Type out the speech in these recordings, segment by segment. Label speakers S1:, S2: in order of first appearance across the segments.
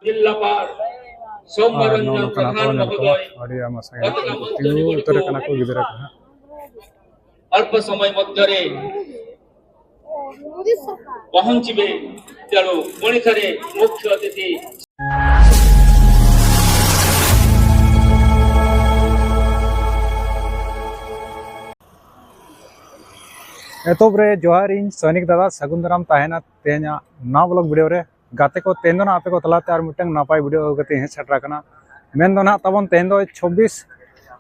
S1: जिल्लापाल सौम्यरंजन प्रधान महोदय अल्प समय मध्य पहुंचे तेणु पुणी थे मुख्य अतिथि
S2: एतोब्रे जोहार इन सैनिक दादा सगुन दाराम तहना तेना ना ब्लॉग वीडियो रे गाते को तेन ना आपे को तलाते और मिटंग नापाय वीडियो गते हे सेटरा कना मेन दो ना तबन तेन दो 26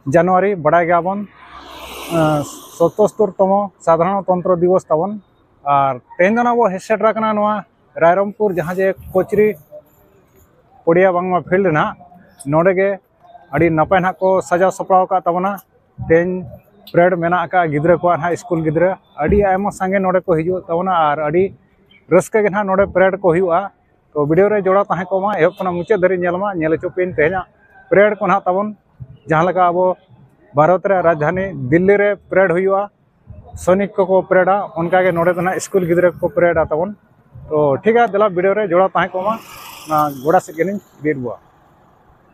S2: जनवरी बड़ा गयाबन 77तम साधारणतंत्र दिवस तबन और तेन दो ना वो हे सेटरा कना नवा रायरमपुर जहां जे कोचरी पड़िया बांगमा फील्ड ना नोडे गे अड़ी नापाय ना को सजा सपड़ाव का तबना तेन परेड मेना का गिद्रा को ना स्कूल गिद्रा अड़ी आयमा संगे नोडे को हिजु तबना और अड़ी रस्के गे ना नोडे परेड को हुआ तो वीडियो रे जोड़ा तहे को मा एहब कना मुचे धरी नेलमा नेल चोपिन तेना परेड को ना तबन जहां लगा अब भारत रे राजधानी दिल्ली रे परेड हुआ सैनिक को परेडा उनका गे नोडे ना स्कूल गिद्रा को परेड तबन तो ठीक है दला वीडियो रे जोड़ा तहे को मा ना गोड़ा से गेनिन बीर बुआ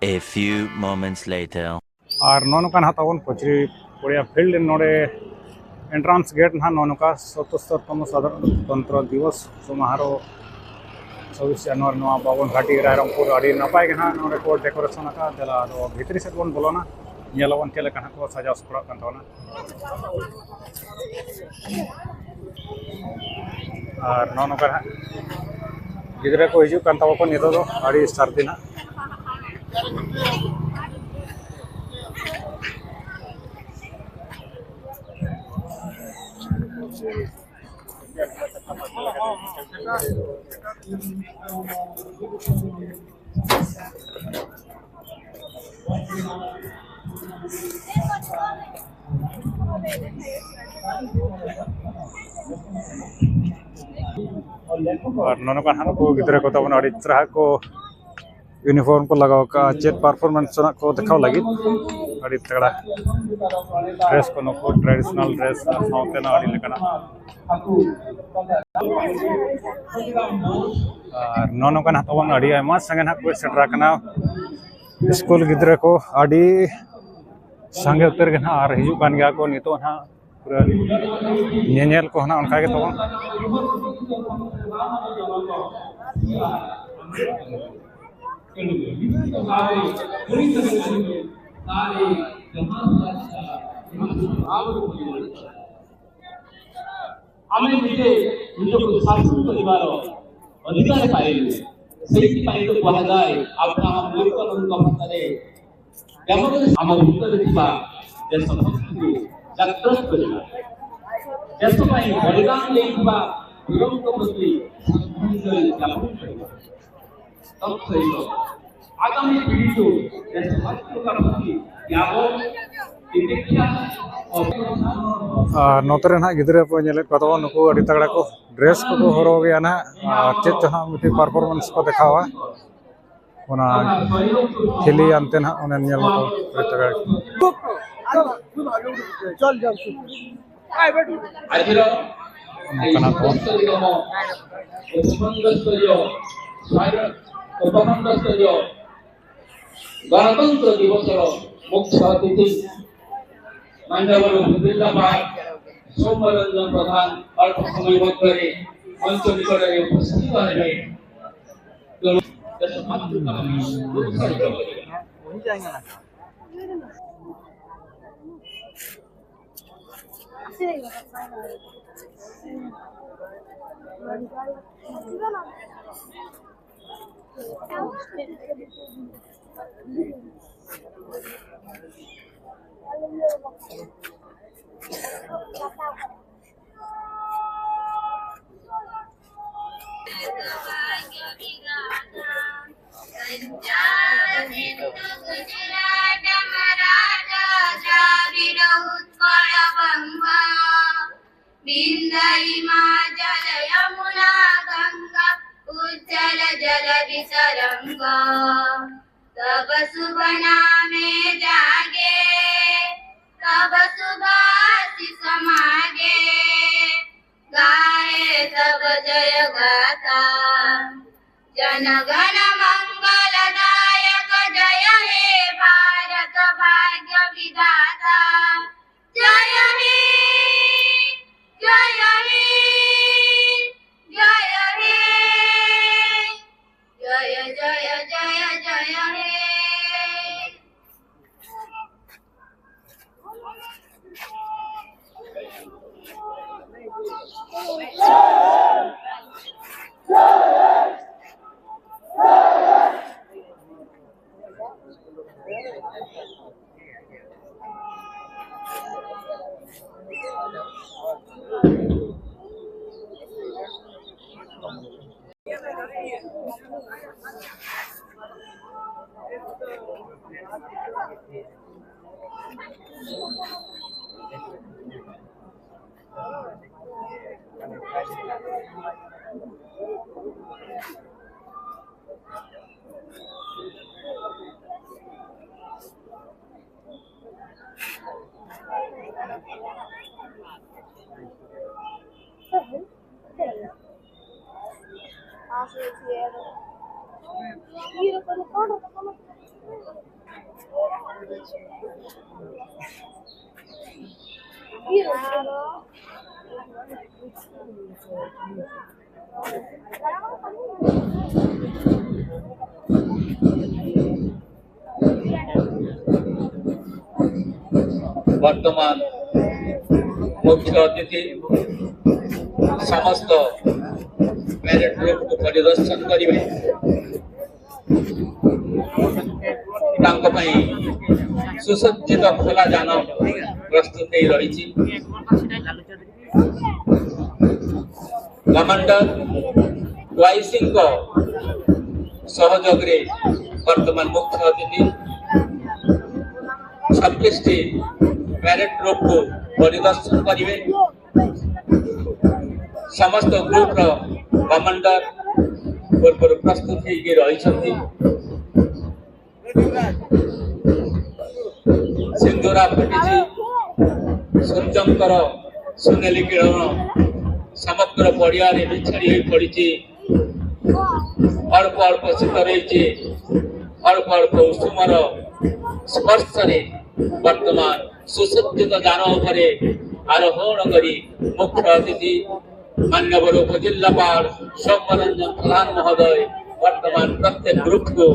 S3: A few moments later
S2: और नोन का ना तबन कोचरी पड़िया फील्ड नोडे एंट्रांस गेट ना नौका 77तम साधारणतंत्र दिवस समारोह 26 जनवरी नवा बावन घाटी रायरमपुर अड़ी नपाय के ना नोडे को डेकोरेशन का देला दो भीतरी से बन बोलोना नेलवन के लेका को सजा सपड़ा कान तोना और नौका गिद्रा को हिजु कान तबको नितो दो अड़ी सर्दी ना और नोनो का हानो को गिद्रा को तबन अड़ी तरह को यूनिफॉर्म को लगाओ का चेट परफॉर्मेंस को दिखाओ लगी अड़ी तगड़ा ड्रेस को नको ट्रेडिशनल ड्रेस साउते ना अड़ी लेकना और नोनो का तबन अड़ी आयमा संगे ना को सेटरा कना स्कूल गिद्रा को अड़ी संगे उतर के ना और हिजु कान गया को नितो ना पूरा नेनेल को ना उनका के तबन
S1: आमे निजे निजको शासन करिवार अधिकार पाइलु सेति पाइ तो कहा जाय अब्राहम लिंकन को भाषारे डेमोक्रेसी हमर भीतर थिबा देशभक्ति जागृत करिबा देश पाइ बलिदान देइबा वीरଙ୍କ प्रति श्रद्धांजलि ज्ञापन करिबा तत्सहित आगामी पीढ़ी को देशभक्ति का प्रति ज्ञापन दीक्षा
S2: नोतरे ना गिद्रा को नेले को तबन नुको अड़ी तगड़ा को ड्रेस को हरो गया ना चेत जहां मिटी परफॉर्मेंस को दिखावा ओना खेली अंते ना ओने नेल को अड़ी तगड़ा चल जा आइ बैठ
S1: आजिरो
S2: कना तो
S1: गणतंत्र दिवस मुख्य अतिथि मान्यवर जिल्लापाल सौम्यरंजन प्रधान अल्प समय मध्य मंच निकट उपस्थित रहे
S4: जल विसरंग तब शुभ नामे जागे तब सुभाषिष समागे गाए तब जय गाथा जन गण मंगल जय जय जय हे
S1: वर्तमान मुख्य अतिथि समस्त पैरेड ग्रुप को परिदर्शन करेंगे सुसज्जित खोला जान प्रस्तुत रही कमांडर वाईसिंह सहयोग वर्तमान मुख्य अतिथि 26 पैरेड ग्रुप को परिदर्शन करेंगे समस्त ग्रुप कमांडर पूर्व प्रस्तुत रही सिंदूरा फटी सूर्यंकर सुनेली किरण समग्र पड़िया बिछाड़ी पड़ी अल्प अल्प शीत रही अल्प अल्प उषुमर स्पर्श वर्तमान सुसज्जित जान उपरे आरोहण करी मुख्य अतिथि मान्यवर उपजिल्लापाल सौम्यरंजन प्रधान महोदय वर्तमान प्रत्येक ग्रुप को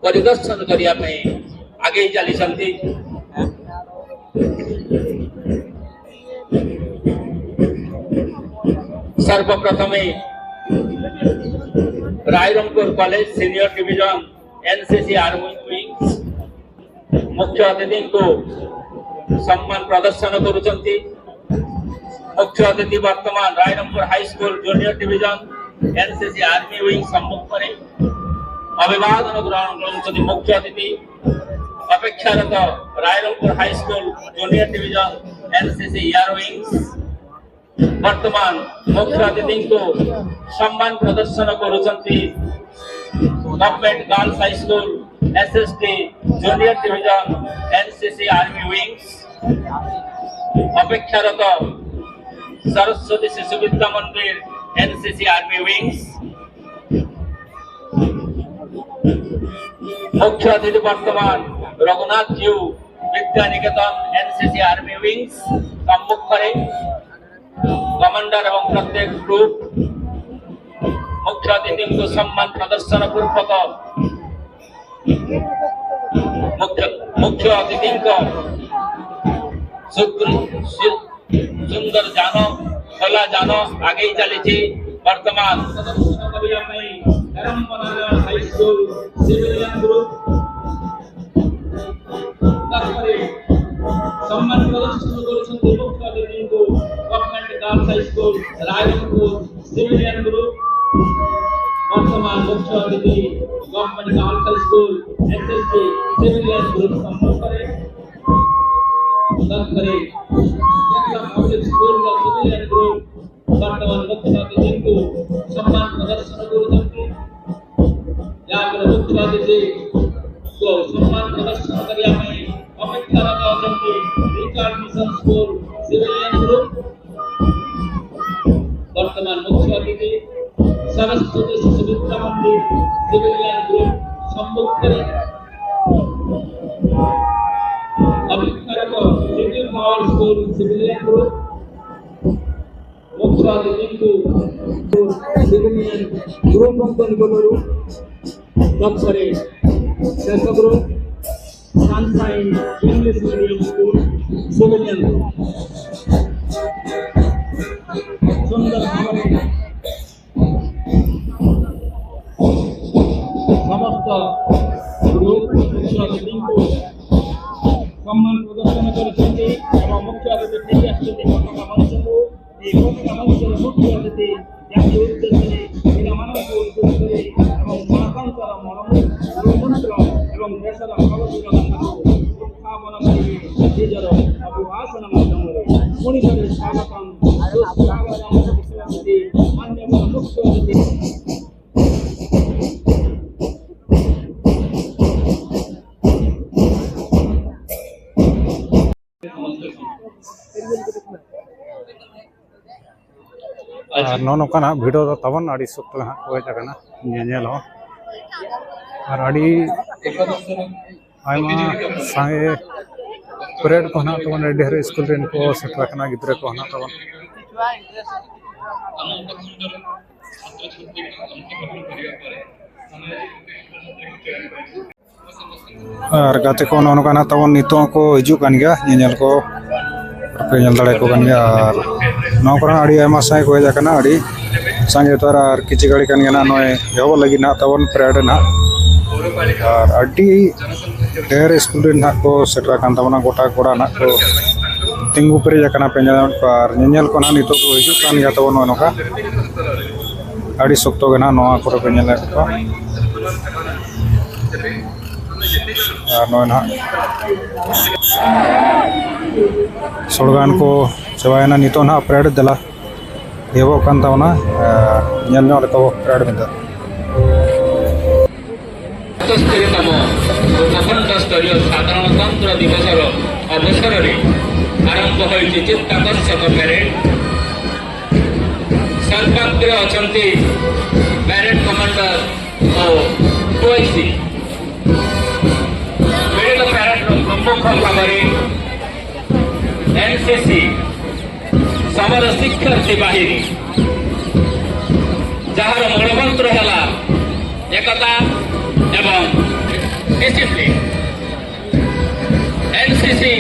S1: परिदर्शन करने आगे चली सर्वप्रथम Rairangpur college senior division NCC army wings मुख्य अतिथि को सम्मान प्रदर्शन करुचंती मुख्य अतिथि वर्तमान Rairangpur high school junior division NCC army wing सम्मुख में अभिवादन ग्रहण करुचंती मुख्य अतिथि अपेक्षारत Rairangpur high school junior division NCC air wings वर्तमान मुख्य अतिथि को सम्मान प्रदर्शन करुचंती government girls high school SST junior division NCC army wings अपेक्षारत सरस्वती शिशु विद्या मंदिर एनसीसी आर्मी विंग्स मुख्य अतिथि वर्तमान रघुनाथ जीव Vidya Niketan NCC army wings सम्मुख कमांडर एवं प्रत्येक ग्रुप मुख्य अतिथि को सम्मान प्रदर्शन पूर्वक मुख्य अतिथि सुंदर जान खोला जान आगे चली वर्तमान हाई स्कूल सिविलियन ग्रुप सम्मान प्रदर्शन मुख्य अतिथि को government girls high school Rairangpur civilian group वर्तमान मुख्य अतिथि government girls high school SST civilian group सम्मुख पब्लिक स्कूल का सिविलियन ग्रुप वर्तमान मुख्य अतिथि को सम्मान प्रदर्शन करुचंती मुख्य अतिथि को सम्मान प्रदर्शन करने अपेक्षारत अछंती Richard mission school civilian group वर्तमान मुख्य अतिथि सरस्वती शिशु विद्या मंदिर सिविलियन ग्रुप सम्मुख अपेक्षारत little power school civilian group मुख्य अतिथि को सिविलियन ग्रुप তৎপরে শেষ group sunshine English medium school civilian সুন্দরভাবে সমস্ত গ্রুপ মুখ্য অতিথিଙ୍କୁ সম্মান প্রদর্শন କରିଛନ୍ତି এবং মুখ্য অতিথি ফেরি আসଛନ୍ତି ପତାକା ମଞ୍ଚକୁ। এই ପତାକା ମଞ୍ଚର ମୁଖ୍ୟ ଅତିଥି ଜାତି ଉଦ୍ଦେଶ୍ୟରେ ପିଲାମାନଙ୍କୁ ଉଦ୍ଦେଶ୍ୟ କରି ଏବଂ ଗଣତନ୍ତ୍ର ମୂଳମନ୍ତ୍ର ଏବଂ ଦେଶର ପ୍ରଗତିର କଥାକୁ ଉତ୍ଥାପନ କରିବେ ନିଜର ଅଭିଭାଷଣ ମାଧ୍ୟମରେ। ପୁଣି ଥରେ ସ୍ୱାଗତମ ସୁସ୍ୱାଗତମ ମୁଖ୍ୟ ଅତିଥି ମାନ୍ୟବର ମୁଖ୍ୟ ଅତିଥି
S2: আর নৌকানা ভিডিও ᱫᱚ ᱛᱟᱵᱚᱱ ᱟᱹᱰᱤ ᱥᱚᱠᱛᱚ ᱦᱟᱸᱜ ᱦᱩᱭ ᱟᱠᱟᱱᱟ ᱧᱮᱧᱮᱞ ᱦᱚᱸ ᱟᱨ ᱟᱹᱰᱤ ᱟᱭᱢᱟ ᱥᱟᱸᱜᱮ ᱯᱮᱨᱮᱰ ᱠᱚ ᱦᱮᱱᱟᱜ ᱛᱟᱵᱚᱱ ᱟᱹᱰᱤ ᱰᱷᱮᱨ ᱥᱠᱩᱞ ᱨᱮᱱ ᱠᱚ ᱥᱮᱴᱮᱨ ᱟᱠᱟᱱᱟ ᱜᱤᱫᱽᱨᱟᱹ ᱠᱚ ᱦᱮᱱᱟᱜ ᱛᱟᱵᱚᱱ আর ᱜᱟᱛᱮ ᱠᱚ ᱱᱚᱝᱠᱟ ᱦᱮᱱᱟᱜ ᱛᱟᱵᱚᱱ ᱱᱤᱛᱚᱜ ᱦᱚᱸᱠᱚ ᱦᱤᱡᱩᱜ ᱠᱟᱱ ᱜᱮᱭᱟ ᱧᱮᱧᱮᱞ ᱠᱚ ᱯᱮ ᱧᱮᱞ ᱫᱟᱲᱮ ᱠᱚ ᱠᱟᱱ ᱜᱮᱭᱟ ᱟᱨ ᱱᱚᱣᱟ ᱠᱚᱨᱮ ᱟᱹᱰᱤ ᱟᱭᱢᱟ ᱥᱟᱸᱜᱮ ᱠᱚ ᱦᱮᱡ ᱟᱠᱟᱱᱟ ᱟᱹᱰᱤ ᱥᱟᱸᱜᱮ ᱩᱛᱟᱹᱨ ᱟᱨ ᱠᱤᱪᱷᱩ ᱜᱷᱟᱹᱲᱤ ᱠᱟᱱ ᱜᱮ ᱱᱟᱦᱟᱜ ᱱᱚᱜᱼᱚᱭ ᱮᱦᱚᱵ ᱞᱟᱹᱜᱤᱫ ᱱᱟᱦᱟᱜ ᱛᱟᱵᱚᱱ ᱯᱮᱨᱮᱰ ᱱᱟᱦᱟᱜ ᱟᱨ ᱟᱹᱰᱤ ᱰᱷᱮᱨ ᱥᱠᱩᱞ ᱨᱮᱱ ᱱᱟᱦᱟᱜ ᱠᱚ ᱥᱮᱴᱮᱨ ᱟᱠᱟᱱ ᱛᱟᱵᱚᱱᱟ ᱜᱚᱴᱟ ᱠᱚᱲᱟ ᱱᱟᱦᱟᱜ ᱠᱚ ᱛᱤᱸᱜᱩ ᱯᱮᱨᱮᱡ ᱟᱠᱟᱱᱟ ᱯᱮ ᱧᱮᱞ ᱠᱚ ᱟᱨ ᱧᱮᱧᱮᱞ ᱠᱚ ᱱᱟᱦᱟᱜ ᱱᱤᱛᱚᱜ ᱠᱚ ᱦᱤᱡᱩᱜ ᱠᱟᱱ ᱜᱮᱭᱟ ᱛᱟᱵᱚᱱ ᱱᱚᱜᱼᱚᱭ ᱱᱚᱝᱠᱟ ᱟᱹᱰᱤ ᱥᱚᱠᱛᱚ ᱜᱮ ᱱᱟᱦᱟᱜ ᱱᱚᱣᱟ ᱠᱚᱨᱮ ᱯᱮ ᱧᱮᱞᱮᱫ ᱠᱚᱣᱟ আর নয় না সড়গান কো চাবায়না নিতো না প্রেড দেলা এবো কান তাওনা ñel ñol ko প্রেড মেদা
S1: তম প্রথমতম স্তরীয় সাধারণতন্ত্র দিবসর অবসরে আরম্ভ হয়েছে চিত্তাকর্ষক প্যারেড সর্বাগ্রে অଛନ୍ତି প্যারেড কমান্ডার ও ওআইসি প্রমুখ ভাবে এনসিসি সমর শিক্ষার্থী বাহিনী যাহার মূলমন্ত্র হল একতা এবং ডিসিপ্লিন। এনসিসি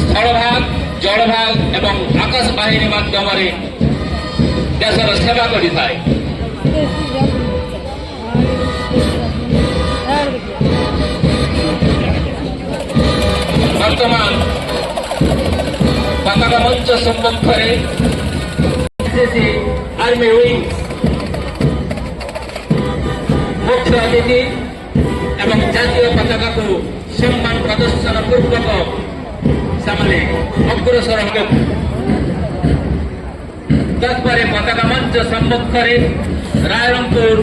S1: স্থলভাগ জলভাগ এবং আকাশ বাহিনী মাধ্যমে দেশের সেবা করে থাকে। বর্তমান পতাকা মঞ্চ সম্মুখে এনসিসি আর্মি উইংস মুখ্য অতিথি এবং জাতীয় পতাকাକୁ সম্মান প্রদর্শন পূর্বক সামনে অগ্রসর হবে। তৎপরে পতাকা মঞ্চ সম্মুখে রায়রংপুর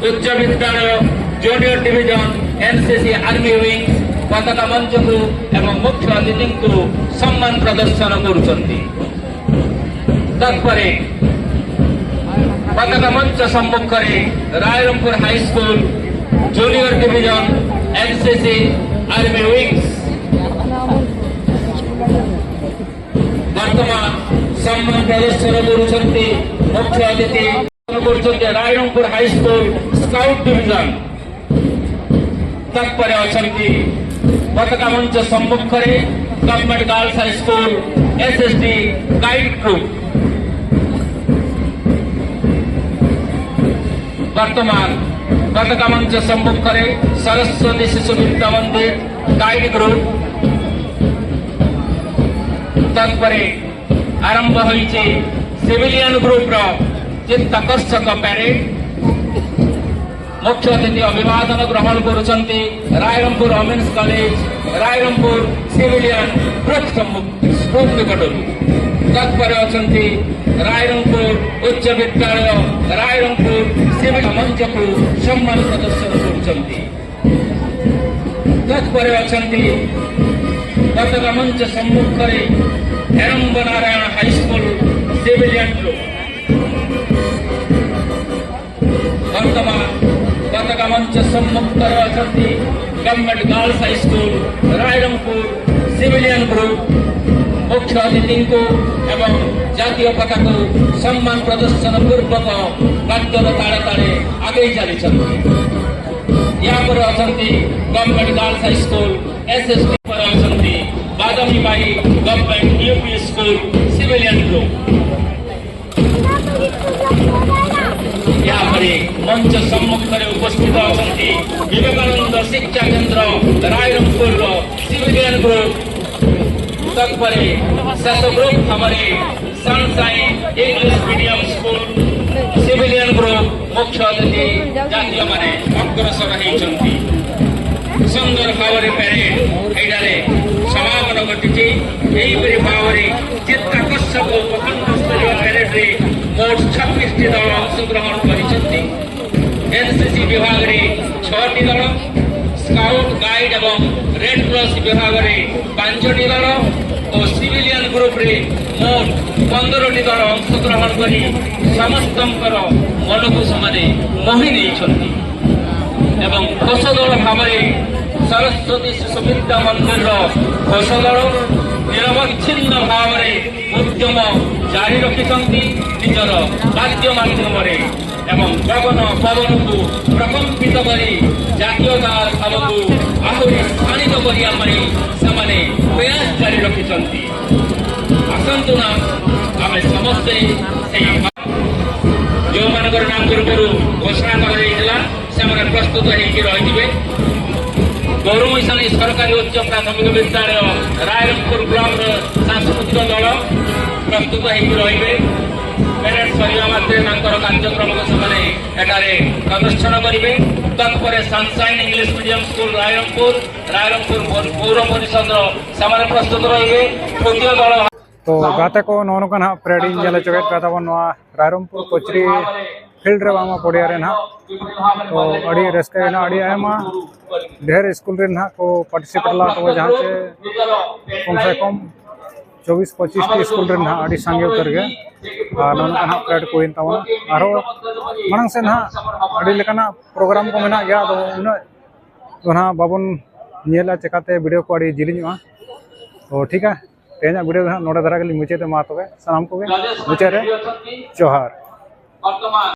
S1: উচ্চ বিদ্যালয় junior division NCC army wings পতাকা মঞ্চକୁ এবং মুখ্য অতিথিଙ୍କୁ সম্মান প্রদর্শন କରୁଛନ୍ତି। তৎপরে পতাকা মঞ্চ সম্মুখে Rairangpur high school junior division NCC army wings বর্তমান সম্মান প্রদর্শন କରୁଛନ୍ତି। মুখ্য অতিথি କରୁଛନ୍ତି রায়রংপুর হাইস্কুল স্কাউট ডিভিজন। তৎপরে অଛନ୍ତି পতাকা মঞ্চ সম্মুখে government girls high school SSD guide group. বর্তমান পতাকা মঞ্চ সম্মুখে সরস্বতী শিশু বিদ্যা মন্দির গাইড গ্রুপ। তৎপরে আরম্ভ হয়েছে সিভিলিয়ান গ্রুপর চিত্তাকর্ষক প্যারেড। মুখ্য অতিথি অভিবাদন গ্রহণ করছেন Rairangpur women's college Rairangpur civilian group নিকটରୁ। তৎপরে অଛନ୍ତି রায়রংপুর উচ্চ বিদ্যালয় রায়রংপুর সিভিল মঞ্চକୁ সম্মান প্রদর্শন করছেন। তৎপরে অଛନ୍ତି পতাকা মঞ্চ সম্মুখে Heramba Narayan high school civilian group. বর্তমান পতাকা মঞ্চ সম্মুখে অଛନ୍ତି government girls high school Rairangpur civilian group. মুখ্য অতিথিଙ୍କୁ এবং জাতীয় পতাকাକୁ সম্মান প্রদর্শন পূর্বক বাদ্যর তাଳେ তাଳେ ଆଗେଇ ଚାଲିଛନ୍ତି। ଅଛନ୍ତି government girls high school SST ପରେ ଅଛନ୍ତି Badami Bai government UP school civilian group. यापरे मंच सम्मुखें उपस्थित अच्छा विवेकानंद शिक्षा केन्द्र रायरंगपुर सिविलियन ग्रुप तत्परे शेष ग्रुप हमारे sunshine English medium school civilian group मुख्य अतिथि जातीय माने अग्रसर होती सुंदर भाव पेरेड एठारे समापन घटी भाव चित्ताकर्षक प्रखंड स्तरीय पेरेड मोट 26 दल अंशग्रहण कर एनसीसी विभाग में 6टी दल स्काउट गाइड एवं रेड क्रॉस विभाग में 5टी दल और सिविलियन ग्रुप रे मोट 15टी दल अंशग्रहण कर समस्त मन को समाने मोहि नहीं एवं घोष दल भाव सरस्वती शिशु विद्या मंदिर घोष दल निरवच्छिन्न भाव उद्यम जारी रखिंट निजर वाद्य माध्यम एवं गगन पवन को प्रकम्पित कर जातीयतार भाव को आहरी स्थानित करने प्रयास जारी रखिंट आसतु ना आम समस्ते जो मान नाम पूर्व घोषणा कर प्रस्तुत होते गौरवैशाली सरकारी उच्च प्राथमिक विद्यालय रायरंगपुर ब्लॉक सांस्कृतिक दल प्रस्तुत होते पेरेड सरिया मात्रे कार्यक्रम को सेठारे प्रदर्शन करेंगे तत्पर sunshine English medium school Rairangpur पौर परिषद से प्रस्तुत रही तृतीय दल
S2: तो गाते को नौका ना परेड चले चुके रायरंगपुर कोचरी फील्ड रे बांग पड़िया रे ना तो अड़ी रस्का ढेर स्कूल रे ना को पार्टिसिपेट ला तो जहाँ से कम 24-25 टी स्कूल रे ना अड़ी सांगे उतर गए नौका ना परेड को मांग से ना अड़ी लेकाना प्रोग्राम को मेना गया तो उन तो ना बाबन नेला चेकाते वीडियो को अड़ी जिलिंगा तो ठीक है तेना वीडियो ना नोडे धरा के मुचे ते मा तबे सलाम को मुचे रे जोहार।